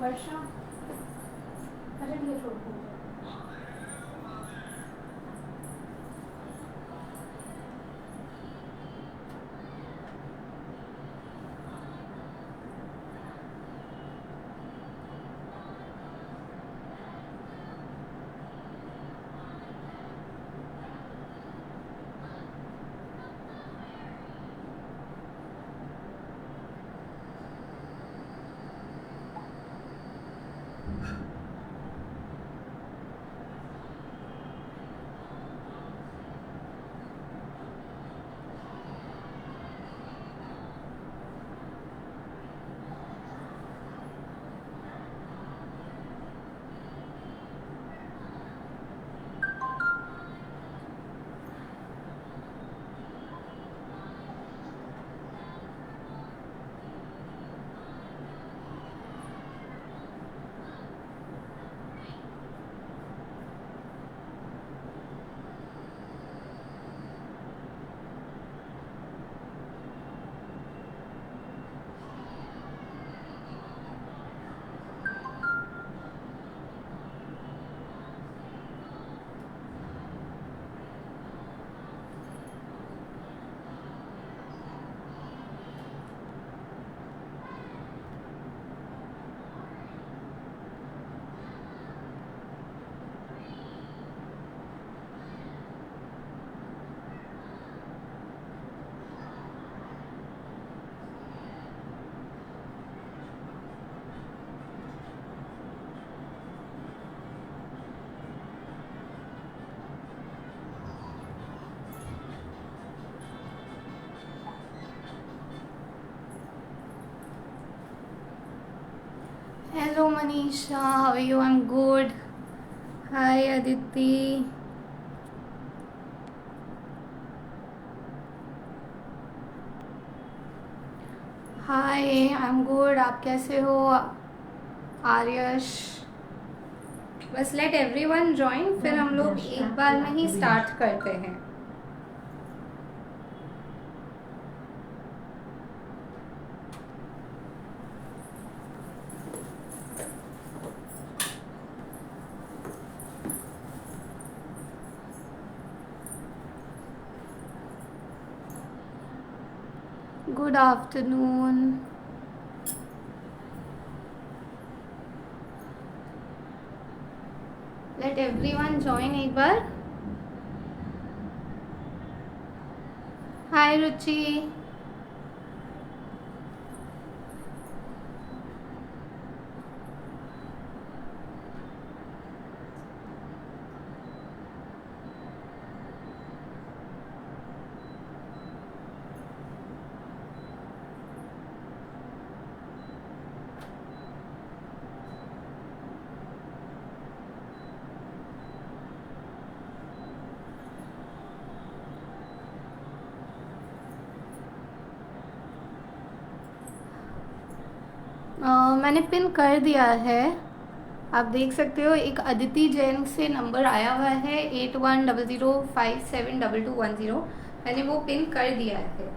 वर्षा, अरे ये छोड़ दो। Hello Manisha, how are you? I'm good. Hi Aditi. Hi, I am good. आप कैसे हो आर्यश? बस लेट एवरीवन ज्वाइन, फिर हम लोग एक बार में ही स्टार्ट करते हैं. Good afternoon. Late everyone join एक बार. हाय रुचि. मैंने पिन कर दिया है. आप देख सकते हो एक अदिति जैन से नंबर आया हुआ है 8100572210. मैंने वो पिन कर दिया है.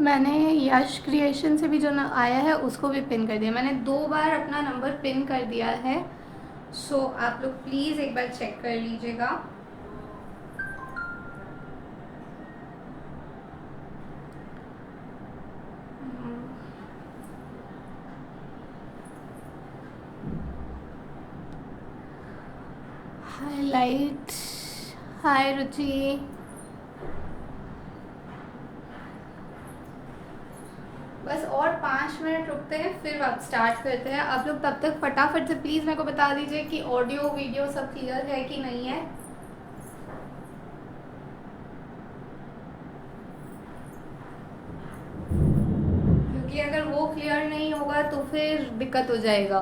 मैंने यश क्रिएशन से भी जो आया है उसको भी पिन कर दिया. मैंने 2 बार अपना नंबर पिन कर दिया है. सो आप लोग प्लीज़ एक बार चेक कर लीजिएगा. हाईलाइट. हाय रुचि. बस और 5 मिनट रुकते हैं, फिर आप स्टार्ट करते हैं. आप लोग तब तक फटाफट से प्लीज़ मेरे को बता दीजिए कि ऑडियो वीडियो सब क्लियर है कि नहीं है. क्योंकि अगर वो क्लियर नहीं होगा तो फिर दिक्कत हो जाएगा.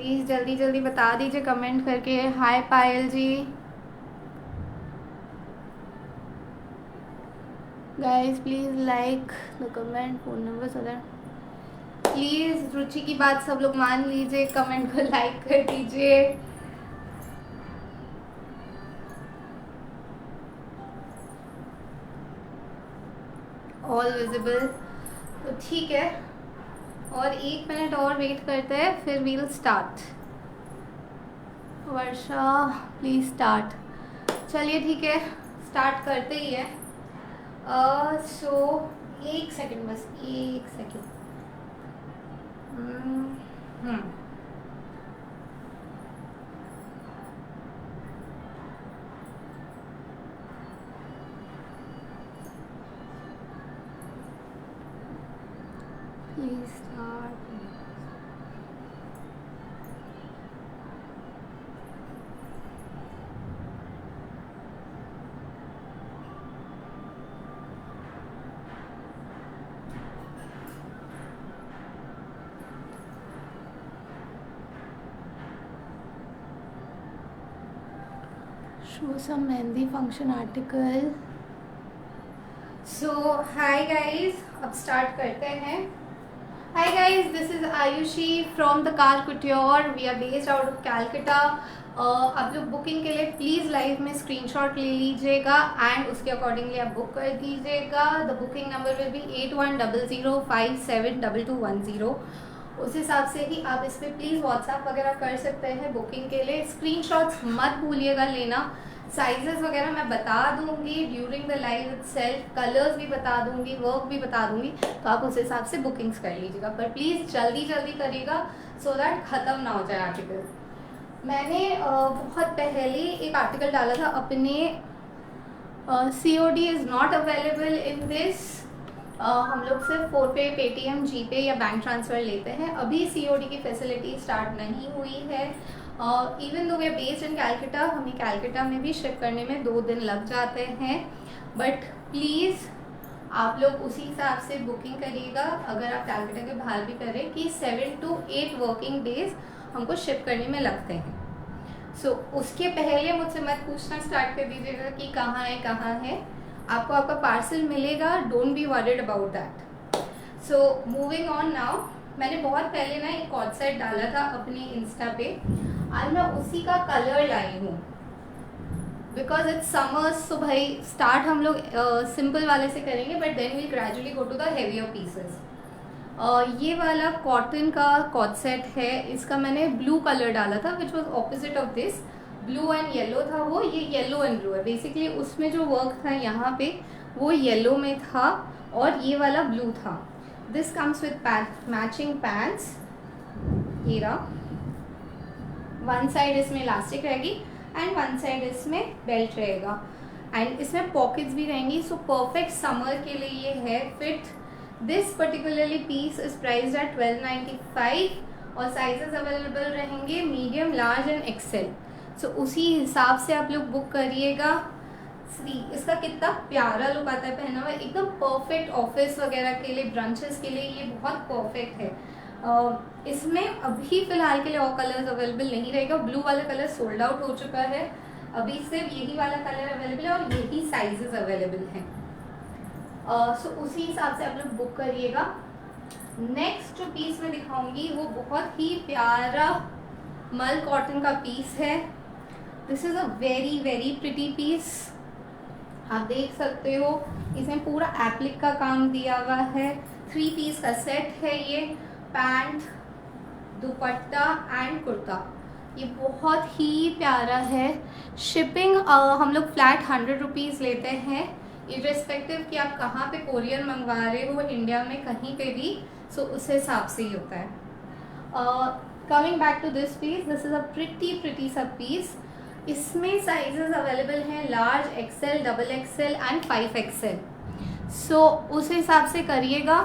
प्लीज़ जल्दी जल्दी बता दीजिए कमेंट करके। Hi Payal ji. Guys please like the comment, phone number सदर। प्लीज़ रुचि की बात सब लोग मान लीजिए, कमेंट को लाइक कर दीजिए। ऑल विजिबल, तो ठीक है, और 1 मिनट और वेट करते हैं, फिर we'll start. Varsha please start. चलिए ठीक है, स्टार्ट करते ही है। सो 1 सेकंड, बस 1 second. Please start. Show some mehndi function article. So hi guys, अब स्टार्ट करते हैं। Hi guys, this is Ayushi from the Car Couture. We are based out of Calcutta. आप लोग बुकिंग के लिए प्लीज़ लाइव में स्क्रीनशॉट ले लीजिएगा एंड उसके अकॉर्डिंगली आप बुक कर दीजिएगा। The booking number will be 8100572210। उस हिसाब से ही आप इस पर प्लीज़ व्हाट्सएप वगैरह कर सकते हैं बुकिंग के लिए। स्क्रीनशॉट्स मत भूलिएगा लेना। साइजेस वगैरह मैं बता दूंगी during the live itself, colours भी बता दूंगी, वर्क भी बता दूंगी, तो आप उस हिसाब से बुकिंग्स कर लीजिएगा। पर प्लीज़ जल्दी जल्दी करिएगा सो दैट ख़त्म ना हो जाए आर्टिकल। मैंने बहुत पहले एक आर्टिकल डाला था अपने COD is not available in this. हम लोग सिर्फ फ़ोनपे, पेटीएम, जीपे या बैंक ट्रांसफ़र लेते हैं। अभी COD की फैसिलिटी स्टार्ट नहीं हुई है। Even though we are based in Calcutta, हमें कैलकटा में भी शिप करने में 2 दिन लग जाते हैं। बट प्लीज़ आप लोग उसी हिसाब से बुकिंग करिएगा अगर आप कैलकटा के बाहर भी करें कि 7 to 8 वर्किंग डेज हमको शिप करने में लगते हैं। सो उसके पहले मुझसे मत पूछना स्टार्ट कर दीजिएगा कि कहाँ है। आपको आपका पार्सल मिलेगा, don't be worried about that. So moving on now, मैंने बहुत पहले ना एक कॉर्ड सेट डाला था अपनी इंस्टा पे, आज मैं उसी का कलर लाई हूँ बिकॉज इट्स समर्स। तो भाई स्टार्ट हम लोग सिंपल वाले से करेंगे but then we gradually go to the heavier pieces. ये वाला कॉटन का कॉर्ड सेट है, इसका मैंने ब्लू कलर डाला था which was opposite of this. Blue and yellow था वो, ये येलो एंड ब्लू है। बेसिकली उसमें जो वर्क था यहाँ पे वो येलो में था और ये वाला ब्लू था। This comes with matching pants. ये रहा, वन साइड इसमें इलास्टिक रहेगी एंड वन साइड इसमें बेल्ट रहेगा एंड इसमें पॉकेट्स भी रहेंगी। सो परफेक्ट समर के लिए ये है fit. This particularly piece is priced at 1295 और साइजेस अवेलेबल रहेंगे medium, large and XL. So उसी हिसाब से आप लोग बुक करिएगा। इसका कितना प्यारा लुक आता है पहना हुआ, एकदम परफेक्ट ऑफिस वगैरह के लिए, ब्रंचेस के लिए ये बहुत परफेक्ट है। इसमें अभी फिलहाल के लिए और कलर्स अवेलेबल नहीं रहेगा। ब्लू वाला कलर सोल्ड आउट हो चुका है, अभी सिर्फ यही वाला कलर अवेलेबल है और यही साइजेस अवेलेबल हैं। सो उसी हिसाब से आप लोग बुक करिएगा। नेक्स्ट जो पीस मैं दिखाऊंगी वो बहुत ही प्यारा मल कॉटन का पीस है। This is a very very pretty piece, आप देख सकते हो इसमें पूरा एप्लिक का काम दिया हुआ है। 3 पीस का सेट है ये, पैंट, दुपट्टा एंड कुर्ता। ये बहुत ही प्यारा है। शिपिंग हम लोग फ्लैट 100 रुपीज़ लेते हैं, इर्रेस्पेक्टिव कि आप कहाँ पे कोरियर मंगवा रहे हो इंडिया में कहीं पे भी। सो उस हिसाब से ही होता है। Coming back to this piece, this is a pretty सा पीस। इसमें साइजेस अवेलेबल हैं large, XL, double XL and 5XL। So उस हिसाब से करिएगा।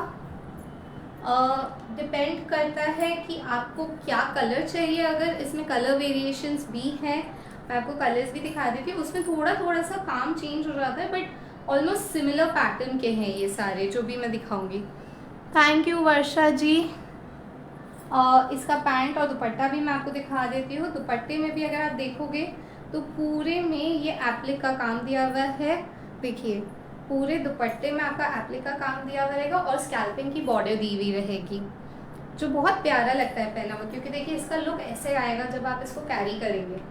डिपेंड करता है कि आपको क्या कलर चाहिए। अगर इसमें कलर वेरिएशंस भी हैं, मैं आपको कलर्स भी दिखा देती हूँ। उसमें थोड़ा सा काम चेंज हो जाता है बट ऑलमोस्ट सिमिलर पैटर्न के हैं ये सारे जो भी मैं दिखाऊंगी। थैंक यू वर्षा जी। इसका पैंट और दुपट्टा भी मैं आपको दिखा देती हूँ। दुपट्टे में भी अगर आप देखोगे तो पूरे में ये एप्लिक का काम दिया हुआ है। देखिए पूरे दुपट्टे में आपका एप्लिक का काम दिया हुआ रहेगा और स्कैल्पिंग की बॉर्डर दी हुई रहेगी, जो बहुत प्यारा लगता है पहना हुआ, क्योंकि देखिए इसका लुक ऐसे आएगा जब आप इसको कैरी करेंगे,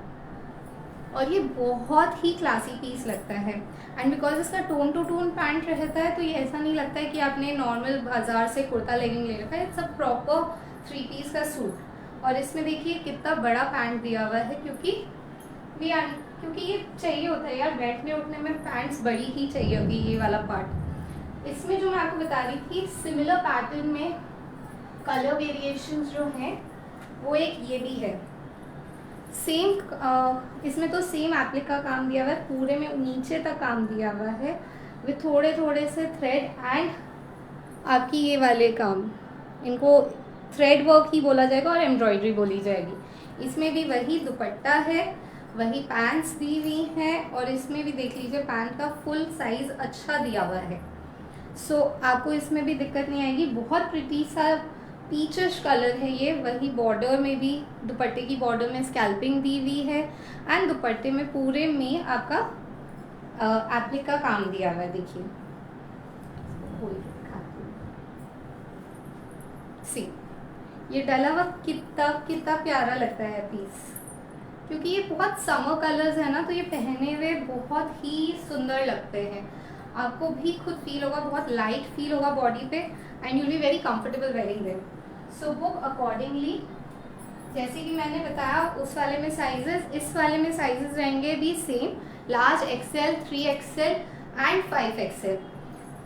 और ये बहुत ही क्लासी पीस लगता है। एंड बिकॉज इसका टोन टू टोन पैंट रहता है तो ये ऐसा नहीं लगता है कि आपने नॉर्मल बाजार से कुर्ता लेगिंग ले रखा है। इट्स अ प्रॉपर 3 पीस का सूट। और इसमें देखिए कितना बड़ा पैंट दिया हुआ है, क्योंकि ये चाहिए होता है यार, बैठने उठने में पैंट्स बड़ी ही चाहिए होगी ये वाला पार्ट। इसमें जो मैं आपको बता रही थी सिमिलर पैटर्न में कलर वेरिएशंस जो हैं वो एक ये भी है सेम। इसमें तो सेम एप्लिक का काम दिया हुआ है, पूरे में नीचे तक काम दिया हुआ है विथ थोड़े थोड़े से थ्रेड एंड आपकी ये वाले काम, इनको थ्रेड वर्क ही बोला जाएगा और एम्ब्रॉयडरी बोली जाएगी। इसमें भी वही दुपट्टा है, वही पैंट्स दी हुई हैं, और इसमें भी देख लीजिए पैंट का फुल साइज अच्छा दिया हुआ है। सो आपको इसमें भी दिक्कत नहीं आएगी। बहुत प्रिटी सा पीचिश कलर है ये। वही बॉर्डर में भी, दुपट्टे की बॉर्डर में स्कैल्पिंग दी हुई है एंड दुपट्टे में पूरे में आपका एप्लिक का काम दिया हुआ है। देखिए सी ये डला हुआ कितना प्यारा लगता है पीस, क्योंकि ये बहुत समर कलर्स है ना, तो ये पहने हुए बहुत ही सुंदर लगते हैं। आपको भी खुद फील होगा, बहुत लाइट फील होगा बॉडी पे and you be very comfortable wearing them. So book accordingly. जैसे कि मैंने बताया उस वाले में साइजेस, इस वाले में साइजेस रहेंगे भी same, large XL, 3XL and 5XL।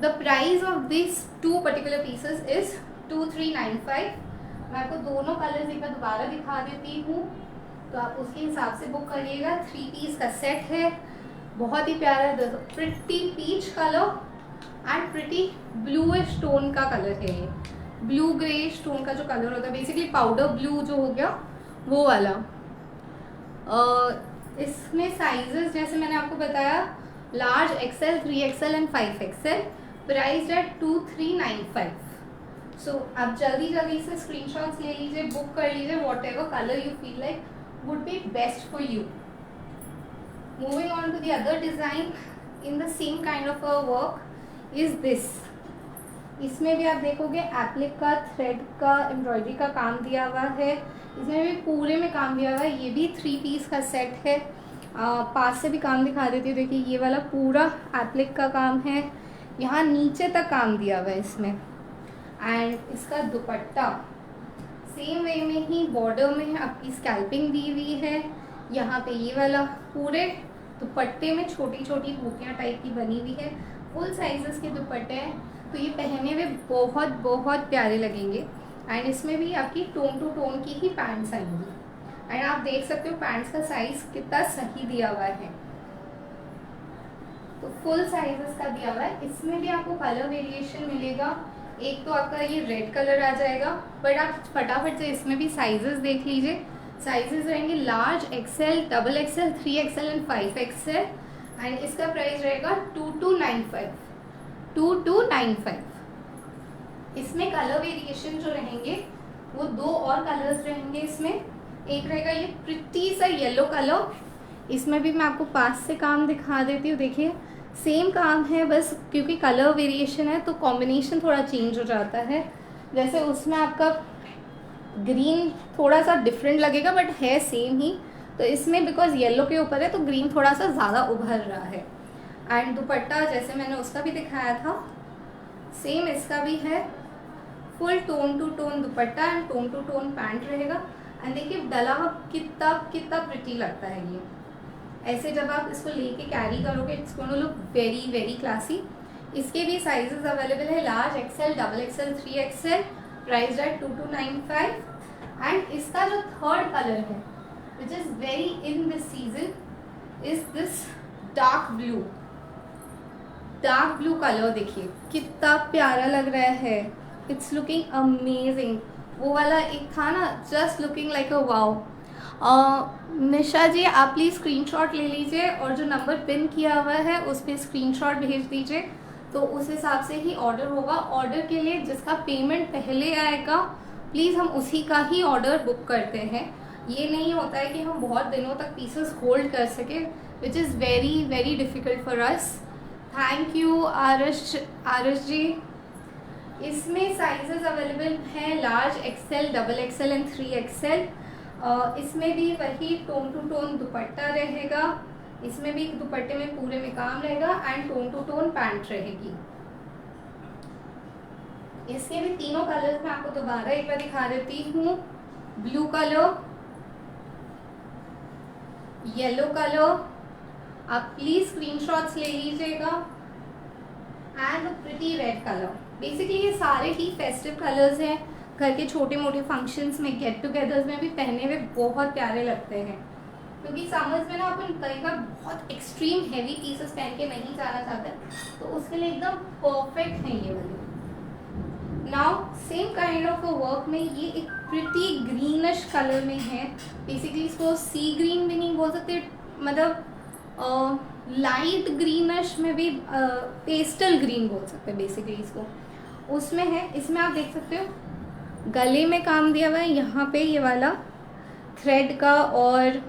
The price of this 2 particular pieces is 2395। मैं आपको दोनों कलर्स एक बार दोबारा दिखा देती हूँ, तो आप उसके हिसाब से बुक करिएगा। 3 पीस का सेट है, बहुत ही प्यारा pretty peach colour and pretty bluish tone का कलर है ये। ब्लू ग्रेइश टोन का जो कलर होता है, बेसिकली पाउडर ब्लू जो हो गया वो वाला। इसमें साइजेस जैसे मैंने आपको बताया, large XL, 3XL and 5XL, price at 2395। So आप जल्दी जल्दी से स्क्रीनशॉट्स ले लीजिए, बुक कर लीजिए, what ever colour you feel like would be best for you. Moving on to the other design in the same kind of a work is this. इसमें भी आप देखोगे एप्लिक का, थ्रेड का, एम्ब्रॉयडरी का काम दिया हुआ है। इसमें भी पूरे में काम दिया हुआ है। ये भी 3 पीस का सेट है। पास से भी काम दिखा देती हूँ। देखिए ये वाला पूरा एप्लिक का काम है, यहाँ नीचे तक काम दिया हुआ है इसमें। एंड इसका दुपट्टा सेम वे में ही बॉर्डर में आपकी स्कैल्पिंग दी हुई है। यहाँ पे ये वाला पूरे दुपट्टे में छोटी छोटी बूटियाँ टाइप की बनी हुई है। फुल साइजेस के दुपट्टे हैं, तो ये पहने हुए बहुत बहुत प्यारे लगेंगे। एंड इसमें भी आपकी टोन टू टोन की ही पैंट्स आएंगी। एंड आप देख सकते हो पैंट्स का साइज कितना सही दिया हुआ है, तो फुल साइजेस का दिया हुआ है। इसमें भी आपको कलर वेरिएशन मिलेगा। एक तो आपका ये रेड कलर आ जाएगा, बट आप फटाफट से इसमें भी साइजेस देख लीजिए। साइजेस रहेंगे large XL, double XL, 3XL and 5XL। And इसका प्राइस रहेगा 2295। इसमें कलर वेरिएशन जो रहेंगे वो 2 और कलर्स रहेंगे इसमें। एक रहेगा ये प्रिटी सा येलो कलर, इसमें भी मैं आपको पास से काम दिखा देती हूँ। देखिए सेम काम है, बस क्योंकि कलर वेरिएशन है तो कॉम्बिनेशन थोड़ा चेंज हो जाता है। जैसे उसमें आपका ग्रीन थोड़ा सा डिफरेंट लगेगा बट है सेम ही, तो इसमें बिकॉज येलो के ऊपर है तो ग्रीन थोड़ा सा ज़्यादा उभर रहा है। एंड दुपट्टा जैसे मैंने उसका भी दिखाया था, सेम इसका भी है। Full tone to tone dupatta and tone to tone pant रहेगा। एंड देखिए डला कितना प्रिटी लगता है ये। ऐसे जब आप इसको लेके कैरी करोगे it's gonna look very very classy. इसके भी साइजेस अवेलेबल है, large XL, double XL, 3XL, price at 2295। And इसका जो थर्ड कलर है which is very in this season is this dark blue colour. देखिए कितना प्यारा लग रहा है, इट्स लुकिंग अमेजिंग। वो वाला एक था ना, just looking like a wow. Nisha ji आप प्लीज़ स्क्रीनशॉट ले लीजिए और जो नंबर पिन किया हुआ है उस पर स्क्रीनशॉट भेज दीजिए, तो उस हिसाब से ही ऑर्डर होगा। ऑर्डर के लिए जिसका पेमेंट पहले आएगा प्लीज़ हम उसी का ही ऑर्डर बुक करते हैं। ये नहीं होता है कि हम बहुत दिनों तक पीसेस होल्ड कर सकें, which is very very difficult for us. Thank you Aarash ji. इसमें साइजेस अवेलेबल हैं large, XL, double XL and 3XL। इसमें भी वही टोन टू टोन दुपट्टा रहेगा, इसमें भी दुपट्टे में पूरे में काम रहेगा and tone to tone pant रहेगी। इसके भी तीनों कलर्स मैं आपको दोबारा एक बार दिखा देती हूँ। ब्लू कलर, येलो कलर, आप प्लीज स्क्रीनशॉट्स ले लीजिएगा, and pretty red colour. Basically ये सारे ही फेस्टिव कलर्स हैं, घर के छोटे मोटे फंक्शंस में, गेट टुगेदर्स में भी पहने हुए बहुत प्यारे लगते हैं। क्योंकि समर्स में ना अपन कई बार बहुत एक्सट्रीम हैवी पीसेस पहन के नहीं जाना चाहते, तो उसके लिए एकदम परफेक्ट है ये वाले। Now same kind of work में ये एक प्रिटी ग्रीनिश कलर में है। बेसिकली इसको सी ग्रीन भी नहीं बोल सकते, मतलब लाइट ग्रीनिश में भी, पेस्टल ग्रीन बोल सकते हैं बेसिकली इसको, उसमें है। इसमें आप देख सकते हो गले में काम दिया हुआ है, यहाँ पे ये वाला थ्रेड का, और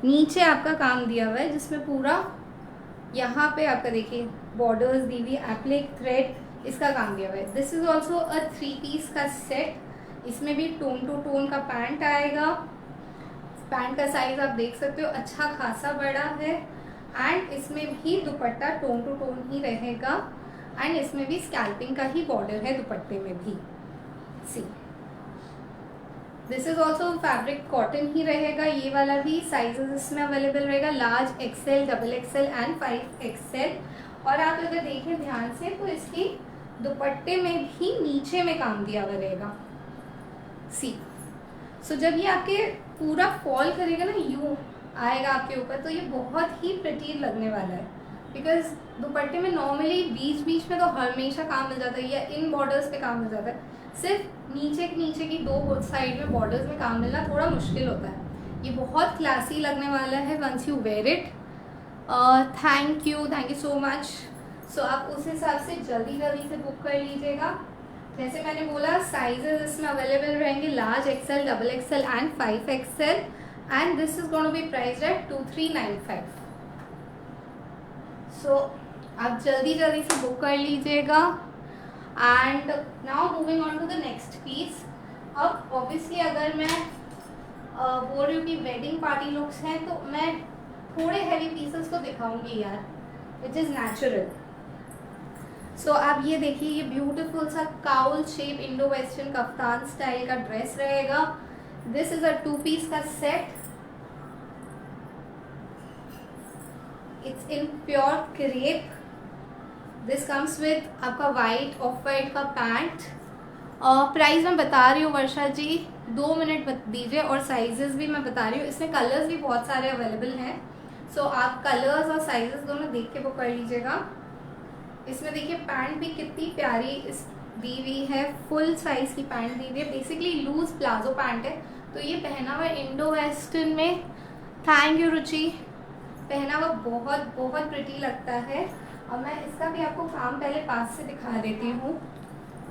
नीचे आपका काम दिया हुआ है जिसमें पूरा यहाँ पे आपका देखिए बॉर्डर्स दी हुई, एप्लिक थ्रेड, इसका काम दिया हुआ है। This is also a 3 piece का सेट। इसमें भी टोन टू टोन का पैंट आएगा। पैंट का साइज आप देख सकते हो अच्छा खासा बड़ा है, एंड इसमें भी दुपट्टा टोन टू टोन ही रहेगा, एंड इसमें भी स्कैल्पिंग का ही बॉर्डर है दुपट्टे में भी। See this is also fabric cotton ही रहेगा। ये वाला भी साइजेस इसमें अवेलेबल रहेगा, large, XL, double XL and 5XL। और आप अगर देखें ध्यान से तो इसकी दुपट्टे में भी नीचे में काम दिया हुआ रहेगा। सी सो जब ये आपके पूरा फॉल करेगा ना, यूं आएगा आपके ऊपर, तो ये बहुत ही प्रिटी लगने वाला है। बिकॉज दुपट्टे में नॉर्मली बीच बीच में तो हमेशा काम मिल जाता है, या इन बॉर्डर्स पे काम मिल जाता है, सिर्फ नीचे की दो साइड में बॉर्डर्स में काम मिलना थोड़ा मुश्किल होता है। ये बहुत क्लासी लगने वाला है once you wear it. Thank you so much. So आप उस हिसाब से जल्दी से बुक कर लीजिएगा। जैसे मैंने बोला साइजेस इसमें अवेलेबल रहेंगे, large, XL, double XL and 5XL, and this is going to be priced at 2395। So आप जल्दी से बुक कर लीजिएगा। And now moving on to the next piece. अब ऑब्वियसली अगर मैं बोल रही हूँ कि वेडिंग पार्टी लुक्स हैं, तो मैं थोड़े हैवी पीसेस को दिखाऊंगी यार, विच इज़ नेचुरल। सो आप ये देखिए, ये ब्यूटीफुल सा cowl shape Indo western kaftan style का ड्रेस रहेगा। दिस इज अ 2 पीस का set. It's in pure crepe. This comes with आपका वाइट, ऑफ वाइट का पैंट। प्राइस मैं बता रही हूँ वर्षा जी, 2 मिनट दीजिए, और साइजेस भी मैं बता रही हूँ। इसमें कलर्स भी बहुत सारे अवेलेबल हैं, सो आप कलर्स और साइजेस दोनों देख के बुक कर लीजिएगा। इसमें देखिए पैंट भी कितनी प्यारी इस दी हुई है, फुल साइज की पैंट दी हुई है। बेसिकली लूज प्लाजो पैंट है, तो ये पहना हुआ इंडो वेस्टर्न में, थैंक यू रुचि, पहना हुआ बहुत बहुत प्रिटी लगता है। और मैं इसका भी आपको काम पहले पास से दिखा देती हूँ।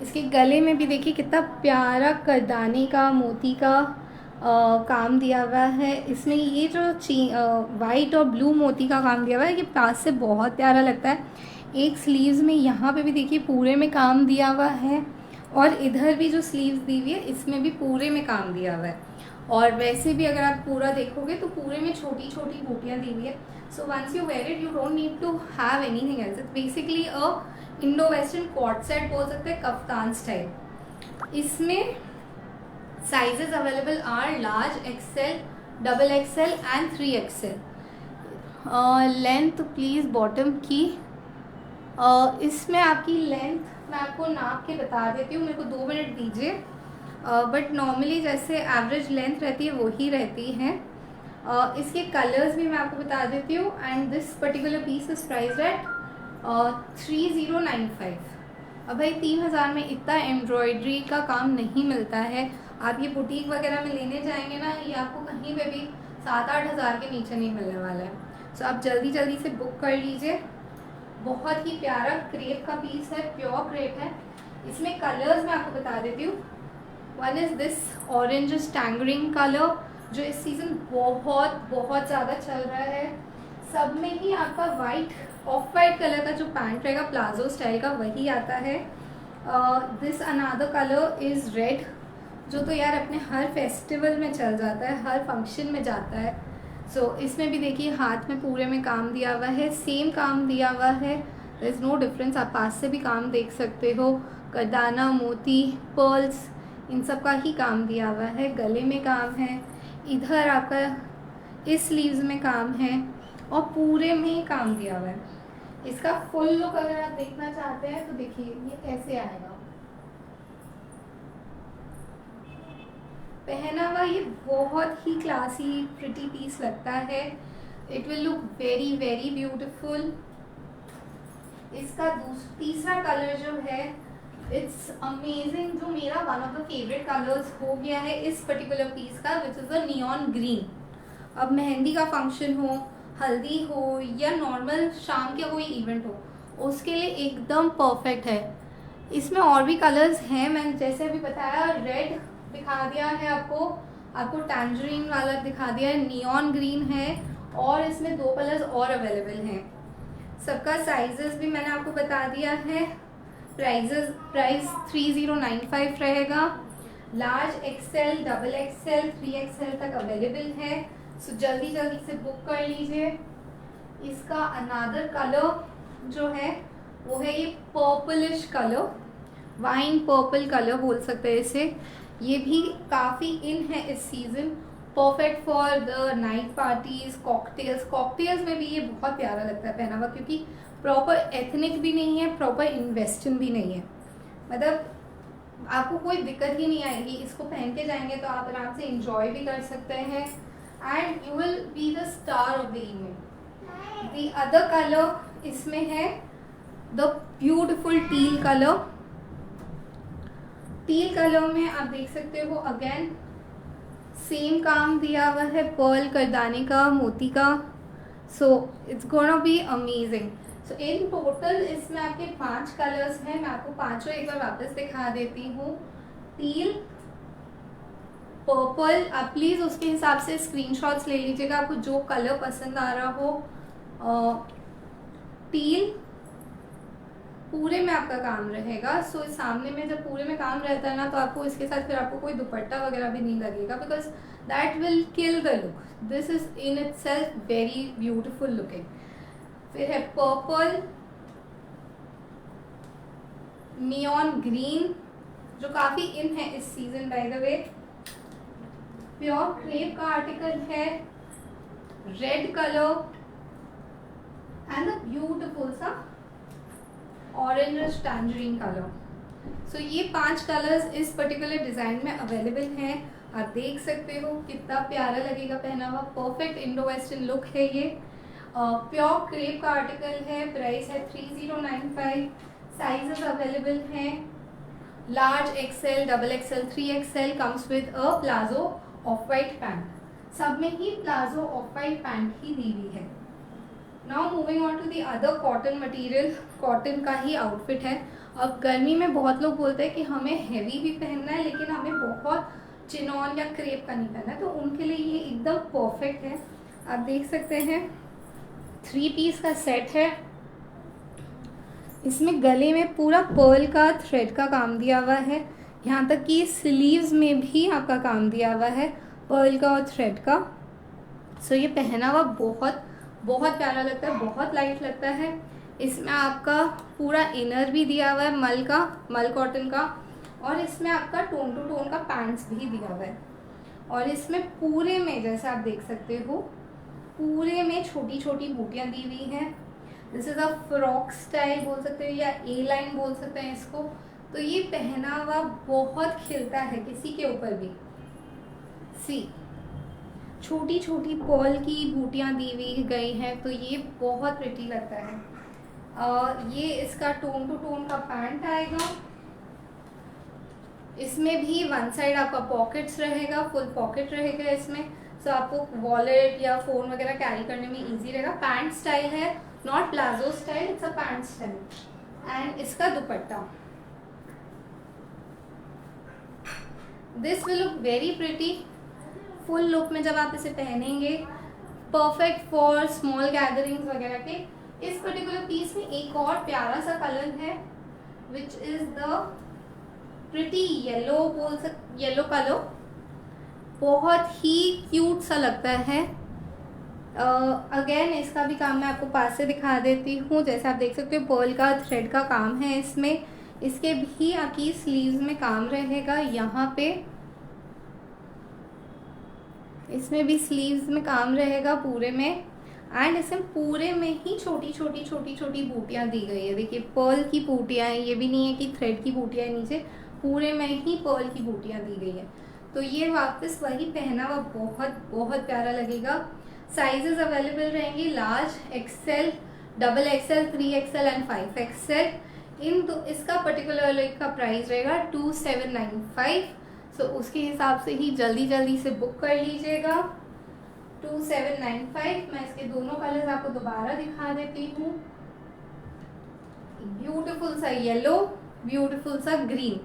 इसके गले में भी देखिए कितना प्यारा करदाने का, मोती का काम दिया हुआ है। इसमें ये जो वाइट और ब्लू मोती का काम दिया हुआ है, ये पास से बहुत प्यारा लगता है। एक स्लीव्स में यहाँ पे भी देखिए पूरे में काम दिया हुआ है, और इधर भी जो स्लीव्स दी हुई है इसमें भी पूरे में काम दिया हुआ है। और वैसे भी अगर आप पूरा देखोगे तो पूरे में छोटी छोटी बूटियाँ दी हुई है। So once you wear it you don't need to have anything else. It's basically a Indo western coord set बोल सकते हैं, कफ्तान स्टाइल। इसमें sizes available are large, XL, double XL and 3XL। Length please bottom की, इसमें आपकी length मैं आपको नाप के बता देती हूँ, मेरे को 2 मिनट दीजिए। बट नॉर्मली जैसे एवरेज लेंथ रहती है वही रहती है। इसके कलर्स भी मैं आपको बता देती हूँ, and this particular piece is priced at 3095। अब भाई 3000 में इतना एम्ब्रॉयडरी का काम नहीं मिलता है। आप ये बुटीक वगैरह में लेने जाएंगे ना, ये आपको कहीं पे भी 7-8 हज़ार के नीचे नहीं मिलने वाला है। सो आप जल्दी से बुक कर लीजिए। बहुत ही प्यारा क्रेप का पीस है, प्योर क्रेप है। इसमें कलर्स मैं आपको बता देती हूँ। One is this orange tangerine colour, जो इस सीज़न बहुत बहुत ज़्यादा चल रहा है। सब में ही आपका वाइट, ऑफ वाइट कलर का जो पैंट रहेगा प्लाजो स्टाइल का वही आता है। This another colour is red, जो तो यार अपने हर फेस्टिवल में चल जाता है, हर फंक्शन में जाता है। सो इसमें भी देखिए हाथ में पूरे में काम दिया हुआ है, सेम काम दिया हुआ है, देयर इज़ नो डिफरेंस। आप पास से भी काम देख सकते हो, करदाना, मोती, पर्ल्स, इन सब का ही काम दिया हुआ है। गले में काम है, इधर आपका इस स्लीव्स में काम है, और पूरे में ही काम दिया हुआ है। इसका फुल लुक अगर आप देखना चाहते हैं तो देखिए ये कैसे आएगा पहना हुआ। ये बहुत ही क्लासी प्रिटी पीस लगता है। It will look very very beautiful. इसका तीसरा कलर जो है इट्स अमेजिंग, जो मेरा one of the favourite colours हो गया है इस पर्टिकुलर पीस का, which is the neon green. अब मेहंदी का फंक्शन हो, हल्दी हो, या नॉर्मल शाम का कोई इवेंट हो, उसके लिए एकदम परफेक्ट है। इसमें और भी कलर्स हैं, मैंने जैसे अभी बताया, रेड दिखा दिया है आपको टैंजरीन वाला दिखा दिया है, नियॉन ग्रीन है, और इसमें 2 कलर्स और अवेलेबल हैं। सबका साइजेस भी मैंने आपको बता दिया है। प्राइस 3095 रहेगा। Large XL, double XL, 3XL तक अवेलेबल है। सो जल्दी जल्दी से बुक कर लीजिए। इसका अनदर कलर जो है वो है ये purplish colour, wine purple colour बोल सकते हैं इसे। ये भी काफ़ी इन है इस season, perfect for the night parties, cocktails में भी ये बहुत प्यारा लगता है पहना हुआ, क्योंकि प्रॉपर एथनिक भी नहीं है, प्रॉपर इन वेस्टर्न भी नहीं है। मतलब आपको कोई दिक्कत ही नहीं आएगी, इसको पहन के जाएंगे तो आप आराम से इंजॉय भी कर सकते हैं, and you will be the star of the evening. The other colour इसमें है the beautiful teal colour. Teal colour में आप देख सकते हो अगेन सेम काम दिया हुआ है, पर्ल, करदाने का, मोती का। So it's gonna be amazing. So in total इसमें आपके 5 कलर्स हैं। मैं आपको पांचों एक बार वापस दिखा देती हूँ। टील, पर्पल, आप प्लीज़ उसके हिसाब से स्क्रीनशॉट्स ले लीजिएगा, आपको जो कलर पसंद आ रहा हो। टील पूरे में आपका काम रहेगा। सो सामने में जब पूरे में काम रहता है ना, तो आपको इसके साथ फिर आपको कोई दुपट्टा वगैरह भी नहीं लगेगा, because that will kill the look. This is in itself very beautiful looking. फिर है पर्पल, नियॉन ग्रीन, जो काफी इन है इस season by the way. Pure crepe का आर्टिकल है, red colour, and the beautiful सा ऑरेंज टैंजरीन कलर। सो ये 5 कलर्स इस पर्टिकुलर डिजाइन में अवेलेबल हैं। आप देख सकते हो कितना प्यारा लगेगा पहना हुआ, परफेक्ट इंडो वेस्टर्न लुक है ये। प्योर क्रेप का आर्टिकल है, प्राइस है 3095। साइजेस अवेलेबल हैं, large XL, double XL, 3XL, comes with a palazzo off white pant. सब में ही प्लाजो ऑफ वाइट पैंट ही दी हुई है। Now moving on to the other cotton material, cotton का ही आउटफिट है। अब गर्मी में बहुत लोग बोलते हैं कि हमें हैवी भी पहनना है, लेकिन हमें बहुत चिनॉन या क्रेप का नहीं पहनना है, तो उनके लिए ये एकदम परफेक्ट है। आप देख सकते हैं 3 पीस का सेट है। इसमें गले में पूरा पर्ल का थ्रेड का काम दिया हुआ है, यहाँ तक कि स्लीव्स में भी आपका काम दिया हुआ है पर्ल का और थ्रेड का। सो ये पहना हुआ बहुत बहुत प्यारा लगता है, बहुत लाइट लगता है। इसमें आपका पूरा इनर भी दिया हुआ है मल कॉटन का, और इसमें आपका टोन टू टोन का पैंट्स भी दिया हुआ है। और इसमें पूरे में जैसे आप देख सकते हो, पूरे में छोटी छोटी बूटियाँ दी हुई हैं। This is a frock style बोल सकते हो, या ए लाइन बोल सकते हैं इसको। तो ये पहना हुआ बहुत खिलता है किसी के ऊपर भी। सी छोटी छोटी पर्ल की बूटियाँ दी हुई गई हैं, तो ये बहुत प्रिटी लगता है। ये इसका टोन टू टोन का पैंट आएगा। इसमें भी वन साइड आपका पॉकेट्स रहेगा, फुल पॉकेट रहेगा इसमें। सो आपको वॉलेट या फ़ोन वगैरह कैरी करने में इजी रहेगा। पैंट स्टाइल है, not palazzo style, it's a pant style. And इसका dupatta this will look very pretty full look में जब आप इसे पहनेंगे, परफेक्ट फॉर स्मॉल गैदरिंग्स वगैरह के। इस पर्टिकुलर पीस में एक और प्यारा सा कलर है which is the pretty yellow, yellow colour, बहुत ही क्यूट सा लगता है। अगेन इसका भी काम मैं आपको पास से दिखा देती हूँ। जैसे आप देख सकते हो पर्ल का थ्रेड का काम है इसमें। इसके भी आपकी स्लीव्स में काम रहेगा, यहाँ पे इसमें भी स्लीव्स में काम रहेगा पूरे में। एंड इसमें पूरे में ही छोटी छोटी छोटी छोटी बूटियाँ दी गई है। देखिए पर्ल की बूटियाँ हैं, ये भी नहीं है कि थ्रेड की बूटियाँ हैं नीचे, पूरे में ही पर्ल की बूटियाँ दी गई है। तो ये वापस वही पहना हुआ बहुत बहुत प्यारा लगेगा। साइजेस अवेलेबल रहेंगे large, XL, double XL, 3XL and 5XL। इसका पर्टिकुलर का प्राइस रहेगा 2795। सो उसके हिसाब से ही जल्दी जल्दी से बुक कर लीजिएगा। 2795। मैं इसके दोनों कलर्स आपको दोबारा दिखा देती हूँ। ब्यूटीफुल सा येलो, ब्यूटीफुल सा green.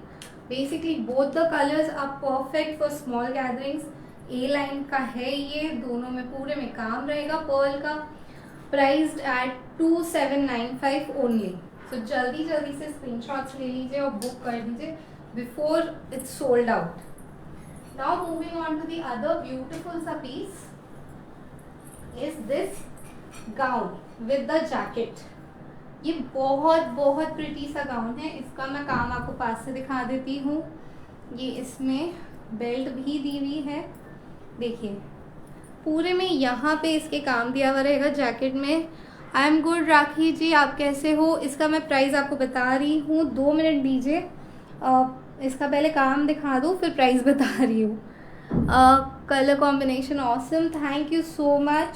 Basically both the colours are perfect for small gatherings. A line का है ये, दोनों में पूरे में काम रहेगा पर्ल का। Priced eight 2795 only. सो जल्दी जल्दी से स्क्रीनशॉट्स ले लीजिए और बुक कर दीजिए before it's sold out. Now moving on to the other beautiful sa piece is this gown with the jacket. ये बहुत बहुत प्रिटी सा गाउन है। इसका मैं काम आपको पास से दिखा देती हूँ। ये इसमें बेल्ट भी दी हुई है, देखिए पूरे में यहाँ पे इसके काम दिया हुआ रहेगा जैकेट में। आई एम गुड राखी जी, आप कैसे हो? इसका मैं प्राइस आपको बता रही हूँ, 2 मिनट दीजिए। इसका पहले काम दिखा दूँ फिर प्राइस बता रही हूँ। Colour combination awesome, thank you so much.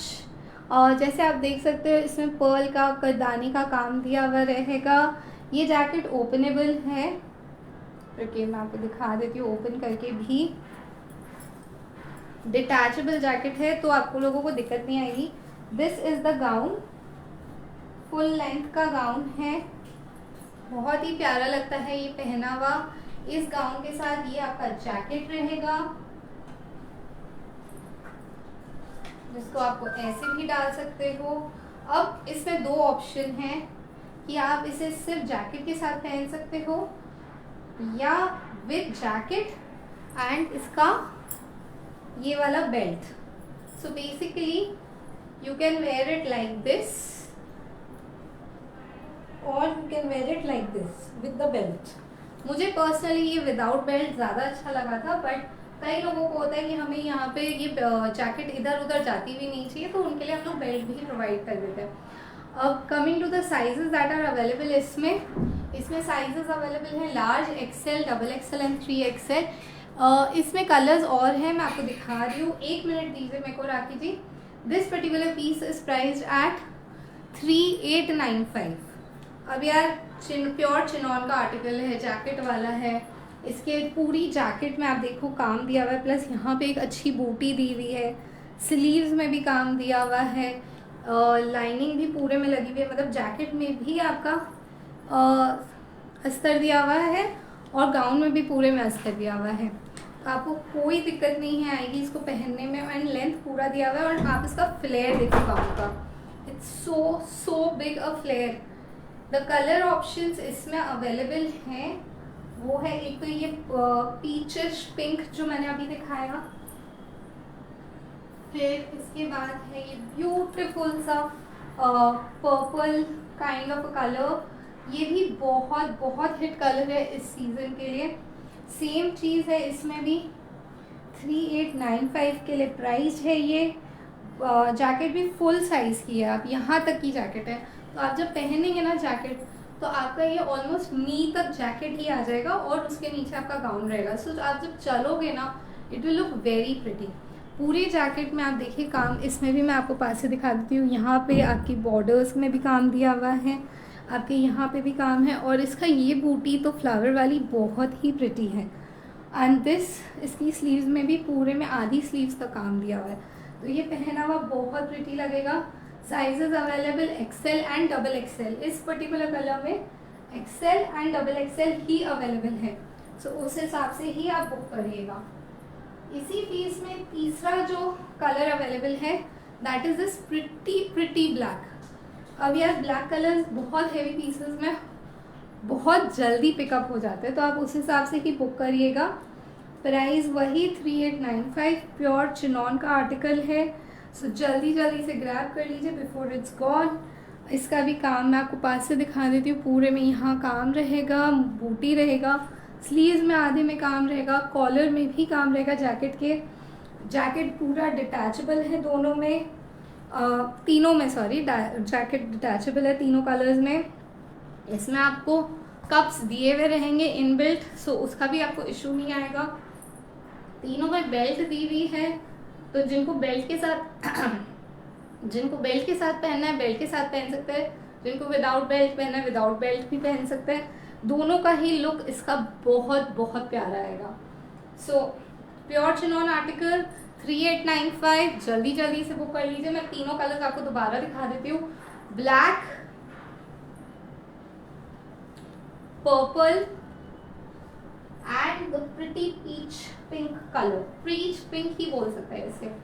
जैसे आप देख सकते हो इसमें पर्ल का करदानी का काम दिया हुआ रहेगा। ये जैकेट ओपनेबल है, रुकिए मैं आपको दिखा देती हूँ ओपन करके भी। डिटैचेबल जैकेट है तो आपको लोगों को दिक्कत नहीं आएगी। This is the gown, full length का गाउन है, बहुत ही प्यारा लगता है ये पहना हुआ। इस गाउन के साथ ये आपका जैकेट रहेगा, जिसको आपको ऐसे भी डाल सकते हो। अब इसमें 2 ऑप्शन हैं कि आप इसे सिर्फ जैकेट के साथ पहन सकते हो या विद जैकेट एंड इसका ये वाला belt. So basically you can wear it like this और you can wear it like this with the belt. मुझे पर्सनली ये विदाउट बेल्ट ज़्यादा अच्छा लगा था, बट कई लोगों को होता है कि हमें यहाँ पे ये जैकेट इधर उधर जाती भी नहीं चाहिए, तो उनके लिए हम लोग बेल्ट भी प्रोवाइड कर देते हैं। अब coming to the sizes that are available, इसमें साइजेस अवेलेबल हैं large, XL, double XL and 3XL। इसमें कलर्स और हैं, मैं आपको दिखा रही हूँ। 1 मिनट दीजिए मेरे को Rakhi ji. This particular piece is priced at 3895। अब यार प्योर चिनॉन का आर्टिकल है, जैकेट वाला है। इसके पूरी जैकेट में आप देखो काम दिया हुआ है, प्लस यहाँ पे एक अच्छी बूटी दी हुई है, स्लीव्स में भी काम दिया हुआ है, लाइनिंग भी पूरे में लगी हुई है। मतलब जैकेट में भी आपका अस्तर दिया हुआ है और गाउन में भी पूरे में अस्तर दिया हुआ है। आपको कोई दिक्कत नहीं है आएगी इसको पहनने में। एंड लेंथ पूरा दिया हुआ है और आप इसका फ्लेयर देखो गाउन का, it's so big a flare. The colour options इसमें अवेलेबल हैं, वो है एक तो ये पीचिश पिंक जो मैंने अभी दिखाया, फिर इसके बाद है ये ब्यूटीफुल सा पर्पल काइंड ऑफ कलर। ये भी बहुत बहुत हिट कलर है इस सीजन के लिए। सेम चीज़ है इसमें भी, 3895 के लिए प्राइस है ये। जैकेट भी फुल साइज़ की है, आप यहाँ तक की जैकेट है, तो आप जब पहनेंगे ना जैकेट तो आपका ये ऑलमोस्ट नी तक जैकेट ही आ जाएगा और उसके नीचे आपका गाउन रहेगा। सो आप जब चलोगे ना it will look very pretty. पूरे जैकेट में आप देखिए काम, इसमें भी मैं आपको पास से दिखा देती हूँ। यहाँ पे आपकी बॉर्डर्स में भी काम दिया हुआ है, आपके यहाँ पे भी काम है, और इसका ये बूटी तो फ्लावर वाली बहुत ही प्रिटी है। एंड दिस, इसकी स्लीव्स में भी पूरे में आधी स्लीव्स का काम दिया हुआ है, तो ये पहना हुआ बहुत प्रिटी लगेगा। Sizes available XL and double XL. इस पर्टिकुलर कलर में एक्सेल एंड डबल एक्सेल ही अवेलेबल है। सो उस हिसाब से ही आप बुक करिएगा। इसी पीस में तीसरा जो कलर अवेलेबल है that is this pretty black. अब यार ब्लैक कलर बहुत हेवी पीसेस में बहुत जल्दी पिकअप हो जाते हैं, तो आप उस हिसाब से ही बुक करिएगा। प्राइस वही 3895, प्योर चिनॉन का आर्टिकल है। सो जल्दी जल्दी से ग्रैब कर लीजिए बिफोर इट्स गॉन। इसका भी काम मैं आपको पास से दिखा देती हूँ। पूरे में यहाँ काम रहेगा, बूटी रहेगा, स्लीव्स में आधे में काम रहेगा, कॉलर में भी काम रहेगा जैकेट के। जैकेट पूरा डिटैचेबल है दोनों में, तीनों में, सॉरी, जैकेट डिटैचेबल है तीनों कलर्स में। इसमें आपको कप्स दिए हुए रहेंगे इनबिल्ट, सो उसका भी आपको इशू नहीं आएगा। तीनों में बेल्ट दी हुई है, तो जिनको बेल्ट के साथ जिनको बेल्ट के साथ पहनना है बेल्ट के साथ पहन सकते हैं, जिनको विदाउट बेल्ट पहनना है विदाउट बेल्ट भी पहन सकते हैं। दोनों का ही लुक इसका बहुत बहुत प्यारा आएगा। सो प्योर चिनॉन आर्टिकल 3895, जल्दी जल्दी से बुक कर लीजिए। मैं तीनों कलर्स आपको दोबारा दिखा देती हूँ। Black, purple and the pretty peach pink colour. Peach pink ही बोल सकते हैं इसे।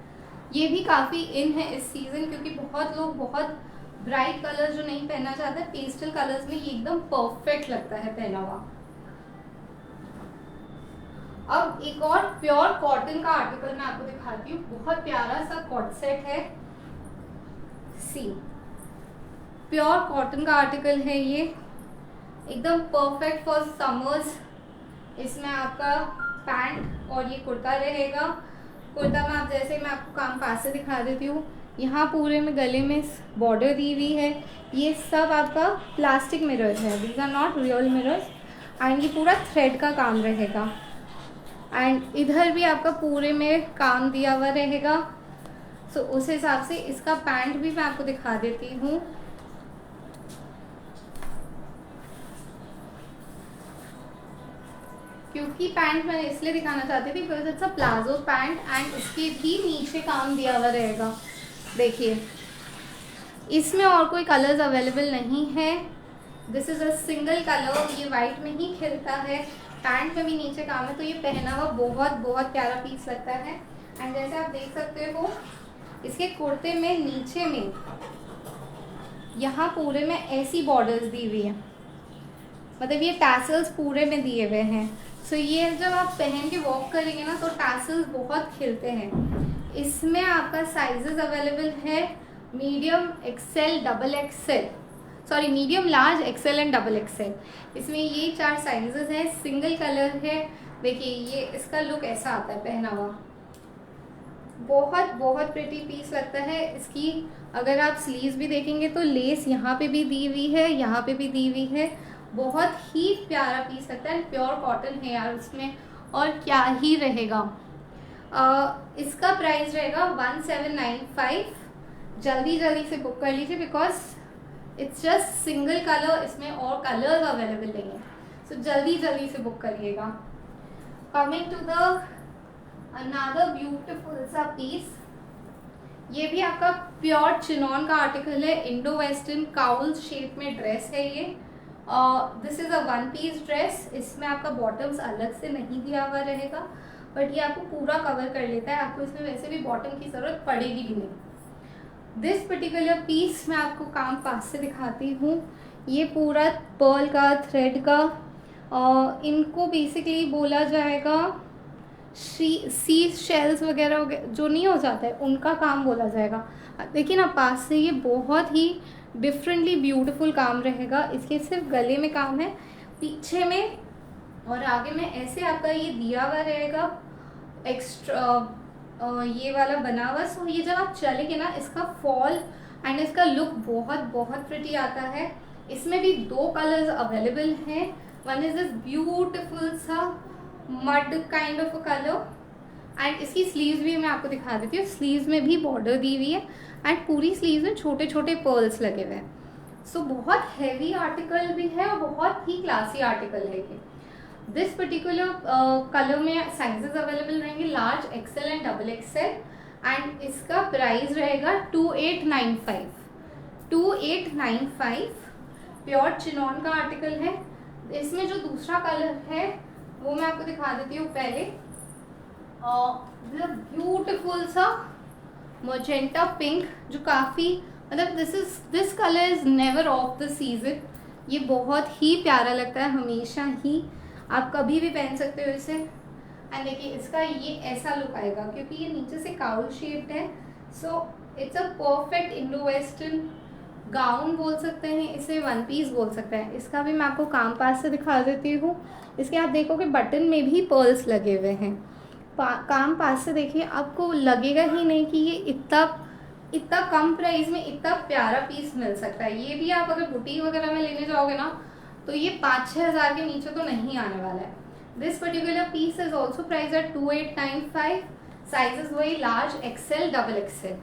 ये भी काफ़ी इन है इस सीज़न, क्योंकि बहुत लोग बहुत ब्राइट कलर जो नहीं पहनना चाहते, पेस्टल कलर्स में ये एकदम परफेक्ट लगता है पहना हुआ। अब एक और प्योर कॉटन का आर्टिकल मैं आपको दिखाती हूँ। बहुत प्यारा सा कॉट सेट है। सी, प्योर कॉटन का आर्टिकल है ये, एकदम परफेक्ट फॉर समर्स। इसमें आपका पैंट और ये कुर्ता रहेगा। कुर्ता में आप जैसे मैं आपको काम पास से दिखा देती हूँ, यहाँ पूरे में गले में बॉर्डर दी हुई है। ये सब आपका प्लास्टिक मिरर है, these are not real mirrors. And ये पूरा थ्रेड का काम रहेगा। एंड इधर भी आपका पूरे में काम दिया हुआ रहेगा। सो उस हिसाब से इसका पैंट भी मैं आपको दिखा देती हूँ। क्योंकि पैंट मैंने इसलिए दिखाना चाहती थी because it's a palazzo pant and इसके भी नीचे काम दिया हुआ रहेगा। देखिए, इसमें और कोई कलर्स अवेलेबल नहीं है। This is a single colour, ये वाइट में ही खिलता है। पैंट में भी नीचे काम है, तो ये पहना हुआ बहुत बहुत प्यारा पीस लगता है। एंड जैसे आप देख सकते हो, इसके कुर्ते में नीचे में यहाँ पूरे में ऐसी बॉर्डर्स दी हुई है, मतलब ये टैसल्स पूरे में दिए हुए हैं। सो ये जब आप पहन के वॉक करेंगे ना, तो टैसल्स बहुत खिलते हैं। इसमें आपका साइजेस अवेलेबल है medium, XL, double XL, sorry medium, large, XL and double XL. इसमें ये 4 साइजेस हैं। सिंगल कलर है। देखिए, ये इसका लुक ऐसा आता है पहना हुआ। बहुत बहुत प्रिटी पीस लगता है। इसकी अगर आप स्लीव्स भी देखेंगे तो लेस यहाँ पे भी दी हुई है, यहाँ पे भी दी हुई है। बहुत ही प्यारा पीस लगता है। प्योर कॉटन है यार उसमें, और क्या ही रहेगा। इसका प्राइस रहेगा 1795। जल्दी जल्दी से बुक कर लीजिए because it's just single colour, इसमें और कलर्स अवेलेबल नहीं है। सो जल्दी जल्दी से बुक करिएगा। Coming to the another beautiful सा पीस, ये भी आपका प्योर चिनॉन का आर्टिकल है। इंडो वेस्टर्न काउल शेप में ड्रेस है ये। This is a 1 piece dress. इसमें आपका बॉटम्स अलग से नहीं दिया हुआ रहेगा, बट ये आपको पूरा कवर कर लेता है। आपको इसमें वैसे भी बॉटम की ज़रूरत पड़ेगी भी नहीं। दिस पर्टिकुलर पीस मैं आपको काम पास से दिखाती हूँ। ये पूरा पर्ल का, थ्रेड का, इनको बेसिकली बोला जाएगा सी शेल्स वगैरह जो नहीं हो जाता है उनका काम बोला जाएगा। देखिए ना पास से, ये बहुत ही डिफरेंटली ब्यूटीफुल काम रहेगा। इसके सिर्फ गले में काम है, पीछे में और आगे में ऐसे आपका ये दिया हुआ रहेगा एक्स्ट्रा, ये वाला बना हुआ। सो ये जब आप चलेंगे ना, इसका फॉल एंड इसका लुक बहुत बहुत प्रिटी आता है। इसमें भी 2 कलर्स अवेलेबल हैं। वन इज दिस ब्यूटिफुल सा mud kind of a colour. And इसकी स्लीव्स भी मैं आपको दिखा देती हूँ। स्लीव्स में भी बॉर्डर दी हुई है एंड पूरी स्लीव्स में छोटे छोटे पर्ल्स लगे हुए हैं। सो बहुत हैवी आर्टिकल भी है और बहुत ही क्लासी आर्टिकल है ये। दिस पर्टिकुलर कलर में साइजेस अवेलेबल रहेंगे, large, XL and double XL. And इसका प्राइस रहेगा 2895। 2895 प्योर चिनॉन का आर्टिकल है। इसमें जो दूसरा कलर है वो मैं आपको दिखा देती हूँ पहले। ब्यूटीफुल सा मजेंटा पिंक, जो काफ़ी मतलब this colour is never of the season. ये बहुत ही प्यारा लगता है, हमेशा ही आप कभी भी पहन सकते हो इसे। एंड देखिए इसका ये ऐसा लुक आएगा क्योंकि ये नीचे से काउल शेप्ड है। So it's a perfect Indo western gown बोल सकते हैं इसे, वन पीस बोल सकते हैं। इसका भी मैं आपको काम पास से दिखा देती हूँ। इसके आप देखोगे बटन में भी पर्ल्स लगे हुए हैं। काम पास से देखिए, आपको लगेगा ही नहीं कि ये इतना कम प्राइस में इतना प्यारा पीस मिल सकता है। ये भी आप अगर बुटीक वगैरह में लेने जाओगे ना तो ये 5-6 हज़ार के नीचे तो नहीं आने वाला है। This particular piece is also price at 2895। Sizes वही large, XL, double XL.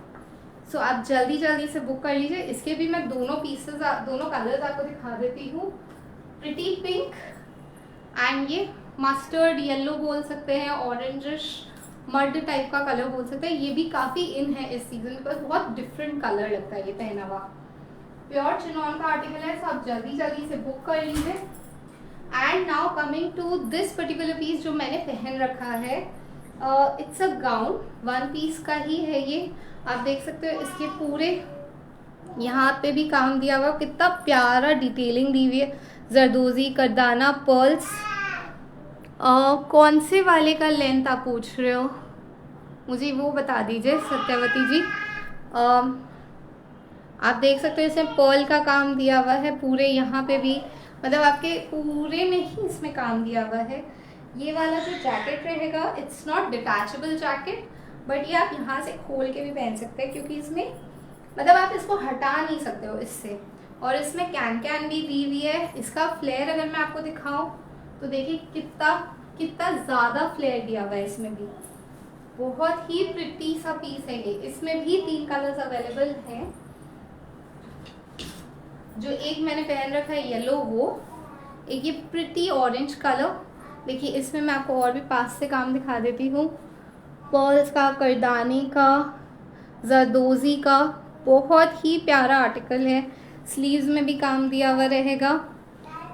So आप जल्दी जल्दी से बुक कर लीजिए। इसके भी मैं दोनों कलर्स आपको दिखा देती हूँ। प्रिटी पिंक एंड ये मस्टर्ड येलो बोल सकते हैं, ऑरेंजिश मर्ड टाइप का कलर बोल सकते हैं। ये भी काफ़ी इन है इस सीजन पर, बहुत डिफरेंट कलर लगता है ये पहना हुआ। प्योर चिनॉन का आर्टिकल है, तो आप जल्दी जल्दी से बुक कर लीजिए। And now coming to this particular piece जो मैंने पहन रखा है, it's a gown, one piece का ही है ये। आप देख सकते हो इसके पूरे यहाँ पे भी काम दिया हुआ, कितना प्यारा डिटेलिंग दी हुई है। जरदोजी, करदाना, पर्ल्स। कौन से वाले का लेंथ आप पूछ रहे हो, मुझे वो बता दीजिए सत्यवती जी। आप देख सकते हो इसमें पर्ल का काम दिया हुआ है पूरे, यहाँ पे भी मतलब आपके पूरे में ही इसमें काम दिया हुआ है। ये वाला जो जैकेट रहेगा, it's not detachable jacket, but ये आप यहाँ से खोल के भी पहन सकते हैं क्योंकि इसमें मतलब आप इसको हटा नहीं सकते हो इससे। और इसमें कैन भी दी हुई है। इसका फ्लेयर अगर मैं आपको दिखाऊं तो देखिए कितना ज़्यादा फ्लेयर दिया हुआ है इसमें भी। बहुत ही प्रिटी सा पीस है ये। इसमें भी 3 कलर्स अवेलेबल हैं। जो एक मैंने पहन रखा है येलो, वो एक ये प्रिटी ऑरेंज कलर। देखिए इसमें मैं आपको और भी पास से काम दिखा देती हूँ। पर्ल्स का, करदाने का, जरदोजी का, बहुत ही प्यारा आर्टिकल है। स्लीव्स में भी काम दिया हुआ रहेगा।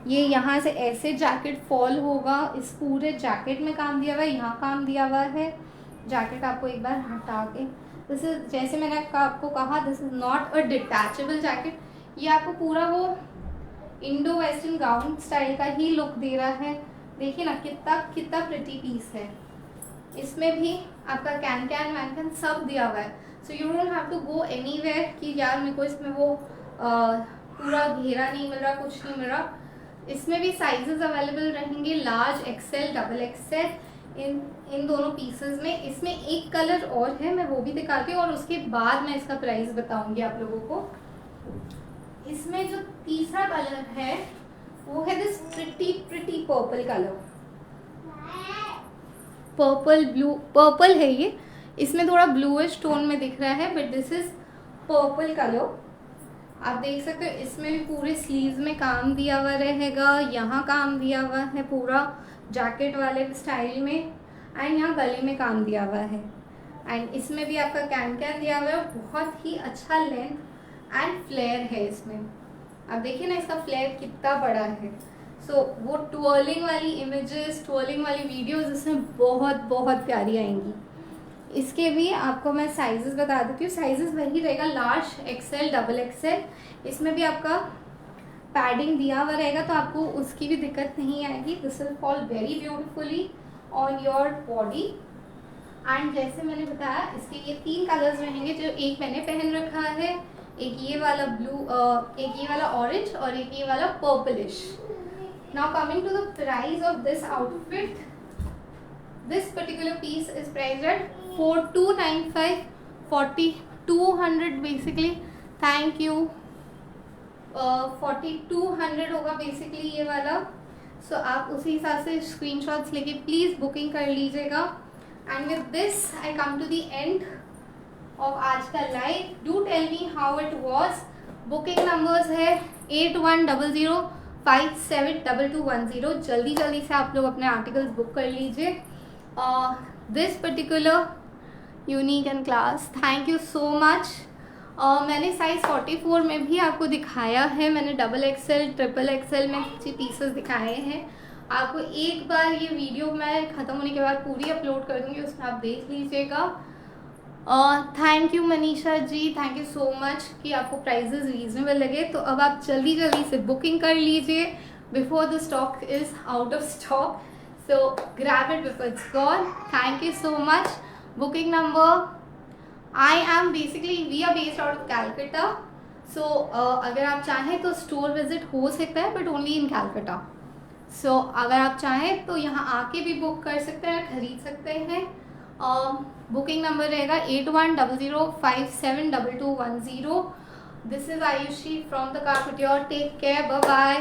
ये यहाँ से ऐसे जैकेट फॉल होगा, इस पूरे जैकेट में काम दिया हुआ है, यहाँ काम दिया हुआ है। जैकेट आपको एक बार हटा के, दिस इज जैसे मैंने आपको कहा, this is not a detachable jacket. ये आपको पूरा वो इंडो वेस्टर्न गाउन स्टाइल का ही लुक दे रहा है। देखिए ना कितना प्रिटी पीस है। इसमें भी आपका कैन सब दिया हुआ है। So you don't have to go anywhere कि यार मेरे को इसमें वो पूरा घेरा नहीं मिल रहा, कुछ नहीं मिल रहा। इसमें भी साइजेस अवेलेबल रहेंगे, लार्ज, एक्सेल, डबल एक्सेल, इन दोनों पीसेस में। इसमें एक कलर और है, मैं वो भी दिखाती हूँ और उसके बाद मैं इसका प्राइस बताऊंगी आप लोगों को। इसमें जो तीसरा कलर है वो है this pretty purple colour. Purple है ये। इसमें थोड़ा ब्लूइश टोन में दिख रहा है, but this is purple colour. आप देख सकते हो इसमें भी पूरे स्लीव्स में काम दिया हुआ रहेगा, यहाँ काम दिया हुआ है पूरा जैकेट वाले स्टाइल में, एंड यहाँ गले में काम दिया हुआ है। एंड इसमें भी आपका कैन दिया हुआ है। बहुत ही अच्छा लेंथ एंड फ्लेयर है इसमें। आप देखिए ना इसका फ्लेयर कितना बड़ा है। सो वो ट्वर्लिंग वाली इमेजेस, ट्वर्लिंग वाली वीडियोस इसमें बहुत प्यारी आएंगी। इसके भी आपको मैं साइजेस बता देती हूँ। साइजेस वही रहेगा, लार्ज, एक्सेल, डबल एक्सेल। इसमें भी आपका पैडिंग दिया हुआ रहेगा, तो आपको उसकी भी दिक्कत नहीं आएगी। This will fall very beautifully on your body. And जैसे मैंने बताया, इसके ये 3 कलर्स रहेंगे, जो एक मैंने पहन रखा है, एक ये वाला ब्लू, एक ये वाला ऑरेंज और एक ये वाला purplish. Now coming to the price of this outfit, this particular piece is priced at 4295, 4200 basically. Thank you. 4200 होगा बेसिकली ये वाला। सो आप उसी हिसाब से स्क्रीनशॉट्स लेके प्लीज़ बुकिंग कर लीजिएगा। And with this I come to the end of आज का live. Do tell me how it was. Booking numbers है 8100572210। जल्दी जल्दी से आप लोग अपने आर्टिकल्स बुक कर लीजिए। This particular unique and class, thank you so much. मैंने साइज 44 में भी आपको दिखाया है। मैंने डबल एक्सेल, ट्रिपल एक्सेल में पीसेस दिखाए हैं। आपको एक बार ये वीडियो मैं ख़त्म होने के बाद पूरी अपलोड कर दूँगी, उसमें आप देख लीजिएगा। Thank you Manisha ji, thank you so much कि आपको प्राइजेस रीजनेबल लगे। तो अब आप जल्दी जल्दी से बुकिंग कर लीजिए before the stock is out of stock. So grab it before it's gone. Thank you so much. Booking number, I am basically, we are based out of Calcutta. So अगर आप चाहें तो स्टोर विजिट हो सकता है, but only in Calcutta. So अगर आप चाहें तो यहाँ आके भी बुक कर सकते हैं, खरीद सकते हैं। बुकिंग नंबर रहेगा 8100572210। This is Ayushi from the Car Couture. Take care, bye bye.